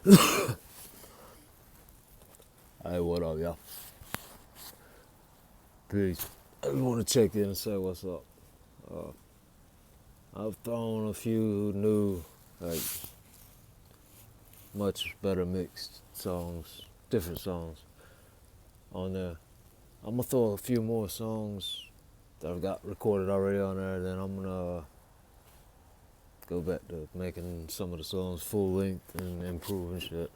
Hey, what up, y'all? Peace. I just want to check in and say what's up. Uh, I've thrown a few new, like, much better mixed songs, different songs on there. I'm gonna throw a few more songs that I've got recorded already on there. Then I'm gonna go back to making some of the songs full length and improving shit.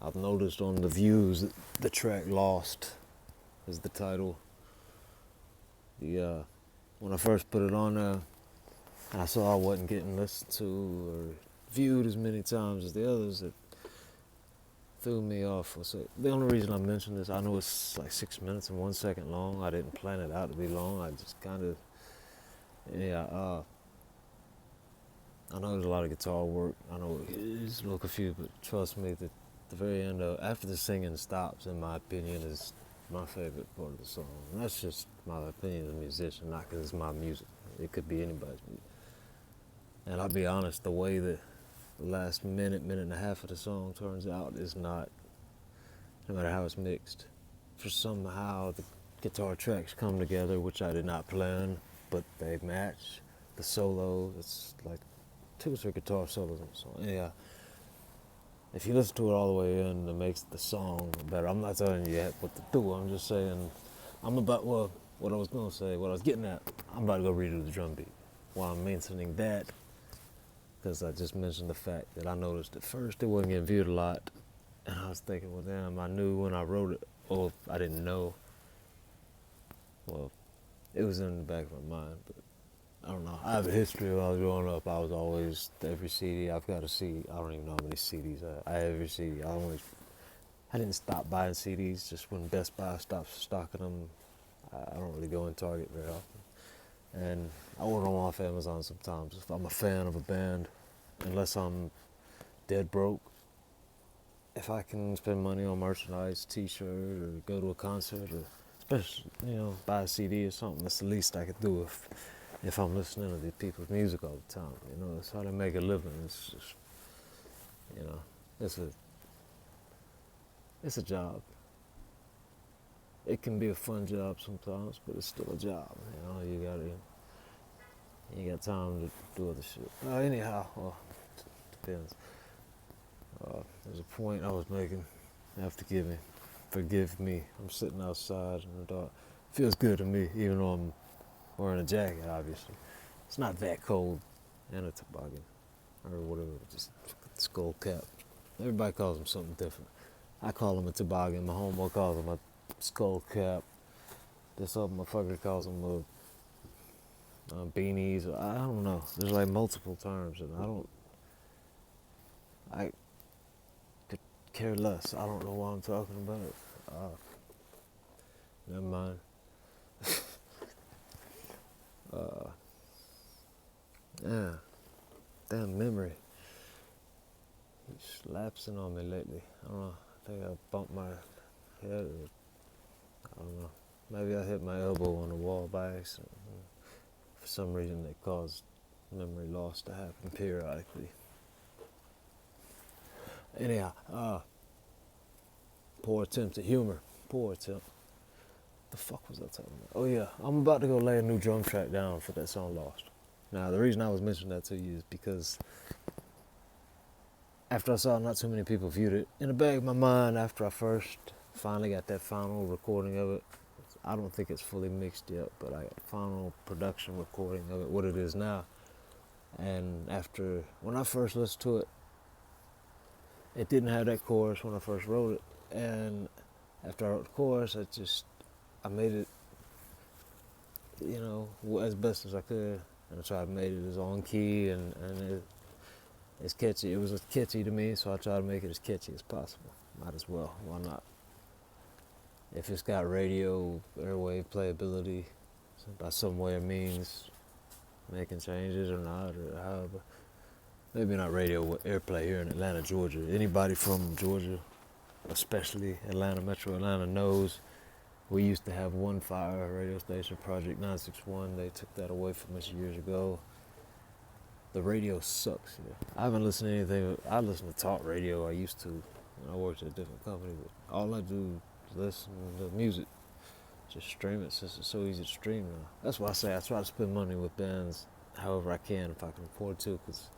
I've noticed on the views that the track "Lost" is the title. When I first put it on there, and I saw I wasn't getting listened to or viewed as many times as the others, it threw me off. So the only reason I mentioned this, I know it's like 6 minutes and 1 second long. I didn't plan it out to be long. I just kind of, I know there's a lot of guitar work. I know it's a little confused, but trust me, the very end after the singing stops, in my opinion, is my favorite part of the song. And that's just my opinion as a musician, not because it's my music. It could be anybody's music. And I'll be honest, the way that the last minute and a half of the song turns out is not, no matter how it's mixed. For somehow the guitar tracks come together, which I did not plan, but they match. The solo, it's like 2 or 3 guitar solos on the song. Yeah. If you listen to it all the way in, it makes the song better. I'm not telling you yet what to do. I'm just saying, what I was going to say, what I was getting at, I'm about to go redo the drum beat. While I'm mentioning that, because I just mentioned the fact that I noticed at first it wasn't getting viewed a lot. And I was thinking, well, damn, I knew when I wrote it, or I didn't know. Well, it was in the back of my mind, but I don't know. I have a history when I was growing up. I was always, every CD, I've got a CD. I don't even know how many CDs I have every CD. I didn't stop buying CDs just when Best Buy stopped stocking them. I don't really go in Target very often. And I order them off Amazon sometimes. If I'm a fan of a band, unless I'm dead broke, if I can spend money on merchandise, t-shirt, or go to a concert, or especially, buy a CD or something, that's the least I could do if I'm listening to these people's music all the time. That's how they make a living. It's just, it's a job. It can be a fun job sometimes, but it's still a job. You got time to do other shit. Anyhow, depends. There's a point I was making. You have to forgive me. I'm sitting outside in the dark. Feels good to me, even though I'm wearing a jacket, obviously. It's not that cold. And a toboggan. Or whatever, just skull cap. Everybody calls them something different. I call them a toboggan. My homeboy calls them a skull cap. This other motherfucker calls them beanies. I don't know. There's like multiple terms, and I could care less. I don't know what I'm talking about. Never mind. Yeah, damn memory. It's lapsing on me lately. I don't know. I think I bumped my head. I don't know. Maybe I hit my elbow on the wall by accident. For some reason, it caused memory loss to happen periodically. Anyhow, poor attempt at humor. Poor attempt. The fuck was I talking about? Oh yeah, I'm about to go lay a new drum track down for that song "Lost." Now, the reason I was mentioning that to you is because after I saw not too many people viewed it, in the back of my mind, after I first finally got that final recording of it, I don't think it's fully mixed yet, but I got final production recording of it, what it is now. And when I first listened to it, it didn't have that chorus when I first wrote it. And after I wrote the chorus, I made it, as best as I could. And I tried to make it as on key and it's catchy. It was catchy to me, so I tried to make it as catchy as possible. Might as well. Why not? If it's got radio, airwave playability, by some way or means, making changes or not, or however. Maybe not radio airplay here in Atlanta, Georgia. Anybody from Georgia, especially Atlanta, Metro Atlanta, knows we used to have one fire radio station, Project 961. They took that away from us years ago. The radio sucks. Yeah. I haven't listened to anything. I listen to talk radio. I used to when I worked at a different company. But all I do is listen to music. Just stream it since it's so easy to stream now. That's why I say I try to spend money with bands however I can if I can afford to, because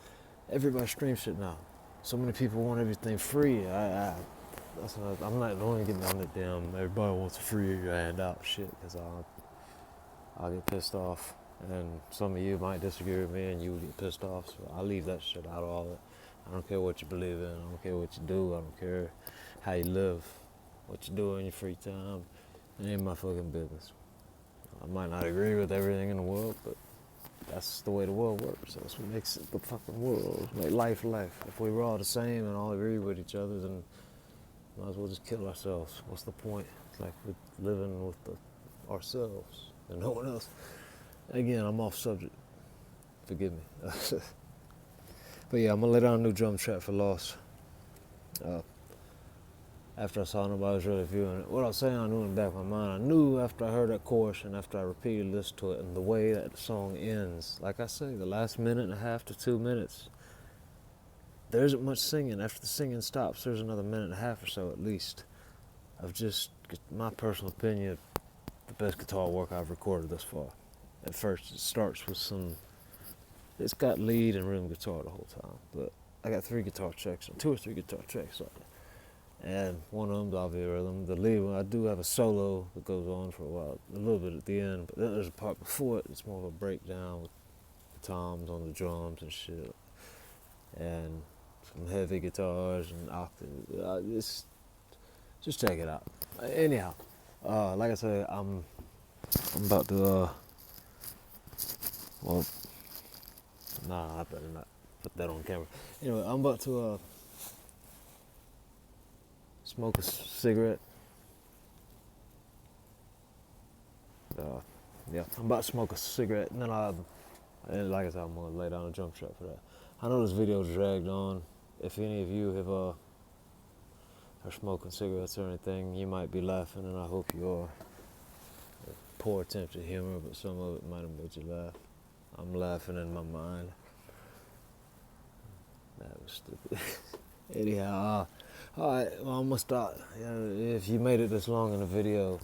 everybody streams shit now. So many people want everything free. I'm not going to get on that damn everybody wants a free handout shit, because I'll get pissed off. And some of you might disagree with me and you will get pissed off, so I leave that shit out of all that. I don't care what you believe in, I don't care what you do, I don't care how you live, what you do in your free time. It ain't my fucking business. I might not agree with everything in the world, but that's the way the world works. That's what makes it the fucking world. Make life life. If we were all the same and all agree with each other, then might as well just kill ourselves. What's the point? It's like we're living with ourselves and no one else. Again, I'm off subject. Forgive me. But yeah, I'm gonna lay down a new drum track for Lost. After I saw nobody was really viewing it. What I was saying, I knew in the back of my mind. I knew after I heard that chorus and after I repeatedly listened to it and the way that the song ends, like I say, the last minute and a half to 2 minutes, there isn't much singing. After the singing stops, there's another minute and a half or so at least of just, my personal opinion, the best guitar work I've recorded thus far. At first, it starts with it's got lead and rhythm guitar the whole time, but I got 2 or 3 guitar tracks on it. And one of them's obviously rhythm. The lead one, I do have a solo that goes on for a while, a little bit at the end, but then there's a part before it, it's more of a breakdown with the toms on the drums and shit. And some heavy guitars and octaves. Just check it out. Anyhow, like I said, I'm about to, I better not put that on camera. Anyway, I'm about to, smoke a cigarette. I'm about to smoke a cigarette, and then and like I said, I'm gonna lay down a drum track for that. I know this video dragged on. If any of you are smoking cigarettes or anything, you might be laughing, and I hope you are. Poor attempt at humor, but some of it might have made you laugh. I'm laughing in my mind. That was stupid. Anyhow, alright, well, I'm gonna start. If you made it this long in the video,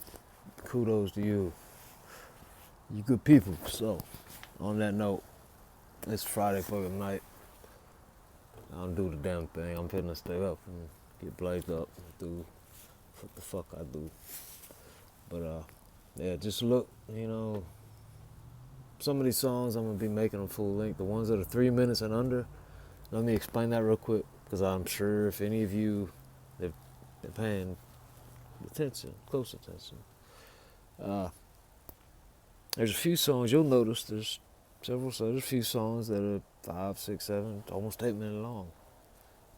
kudos to you. You good people. So, on that note, it's Friday fucking night. I don't do the damn thing. I'm finna stay up and get blazed up and do what the fuck I do. But, yeah, just look, some of these songs I'm gonna be making them full length. The ones that are 3 minutes and under, let me explain that real quick, because I'm sure if any of you have been paying attention, close attention, there's a few songs you'll notice. There's a few songs that are 5, 6, 7, almost 8 minutes long,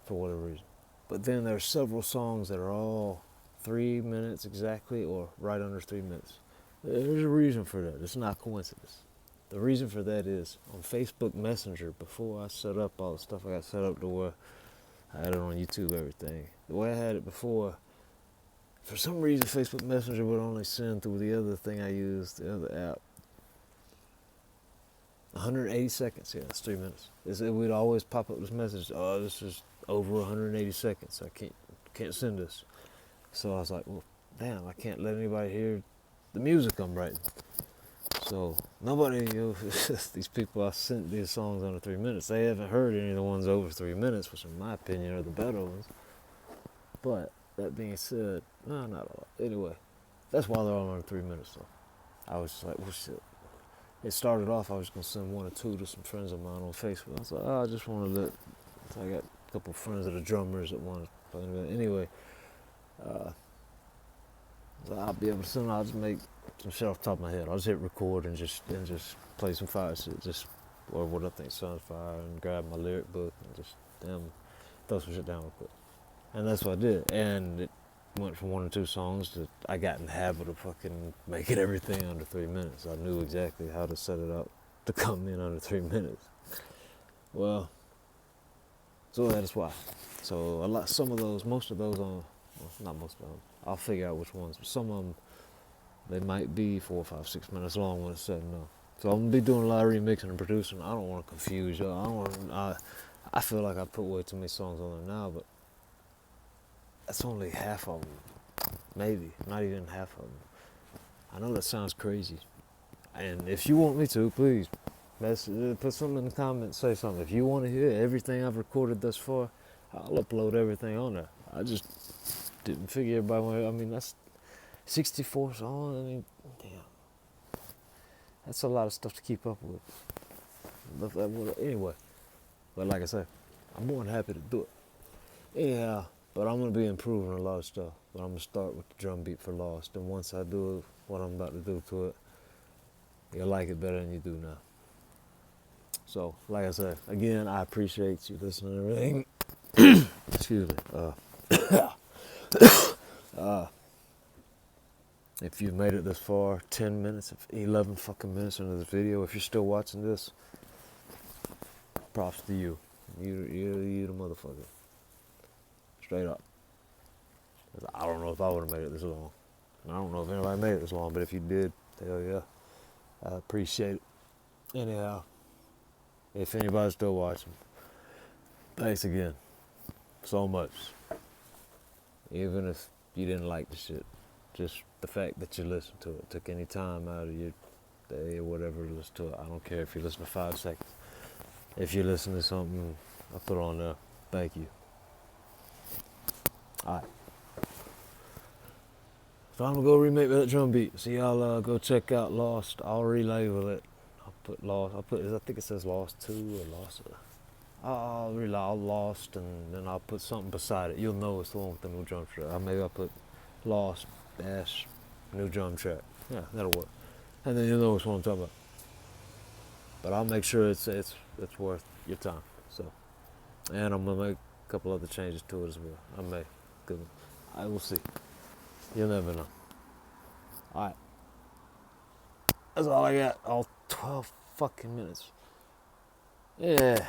for whatever reason. But then there's several songs that are all 3 minutes exactly, or right under 3 minutes. There's a reason for that. It's not coincidence. The reason for that is on Facebook Messenger, before I set up all the stuff I got set up to where I had it on YouTube, everything. The way I had it before, for some reason Facebook Messenger would only send through the other thing I used, the other app, 180 seconds. Yeah, that's 3 minutes. It would always pop up this message, oh, this is over 180 seconds. I can't send this. So I was like, well, damn, I can't let anybody hear the music I'm writing. So nobody, these people I sent these songs under 3 minutes, they haven't heard any of the ones over 3 minutes, which in my opinion are the better ones. But that being said, no, not a lot. Anyway, that's why they're all under 3 minutes though. I was just like, well shit. It started off, I was going to send 1 or 2 to some friends of mine on Facebook. I was like, I just want to so I got a couple of friends that are drummers that want to play. Anyway, so I'll be able to send, I'll just make some shit off the top of my head. I'll just hit record and just play some fire shit, or what I think sounds fire, and grab my lyric book and just throw some shit down real quick. And that's what I did. And it went from 1 or 2 songs to I got in the habit of fucking making everything under 3 minutes. I knew exactly how to set it up to come in under 3 minutes. Well, so that is why. So most of those not most of them, I'll figure out which ones, but some of them, they might be 4, 5, 6 minutes long when it's said and done. So I'm gonna be doing a lot of remixing and producing. I don't want to confuse y'all. I don't want. I feel like I put way too many songs on there now, but that's only half of them. Maybe not even half of them. I know that sounds crazy. And if you want me to, please, put something in the comments, say something. If you want to hear everything I've recorded thus far, I'll upload everything on there. I just didn't figure everybody wanted. I mean, that's 64 songs. I mean, damn, that's a lot of stuff to keep up with. Anyway, but like I said, I'm more than happy to do it. Yeah, but I'm gonna be improving a lot of stuff. But I'm gonna start with the drum beat for Lost, and once I do what I'm about to do to it, you'll like it better than you do now. So, like I said, again, I appreciate you listening to everything. Excuse me. If you've made it this far, 10 minutes, 11 fucking minutes into this video, if you're still watching this, props to you. You the motherfucker. Straight up. I don't know if I would have made it this long. I don't know if anybody made it this long, but if you did, hell yeah. I appreciate it. Anyhow, if anybody's still watching, thanks again so much. Even if you didn't like the shit, just the fact that you listened to it, took any time out of your day or whatever to listen to it. I don't care if you listen to 5 seconds. If you listen to something I put on there, thank you. Alright. So I'm gonna go remake that drum beat. So y'all go check out Lost. I'll relabel it. I'll put Lost. I think it says Lost 2 or Lost. I'll Lost, and then I'll put something beside it. You'll know it's the one with the new drum track. Maybe I'll put Lost dash new drum track. Yeah, that'll work. And then you'll know which one I'm talking about. But I'll make sure it's worth your time. So, and I'm gonna make a couple other changes to it as well. I may, cause I will see. You'll never know. All right, that's all I got. All 12 fucking minutes. Yeah, a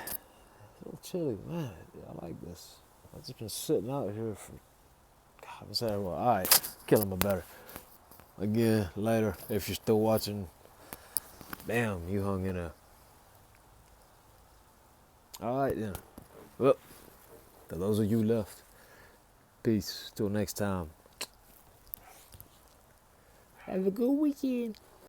little chilly, man. Yeah, I like this. I've just been sitting out here for God, what's that? Well, all right, killing my battery. Again, later. If you're still watching, damn, you hung in there. All right then. Well, to those of you left, peace. Till next time. Have a good weekend.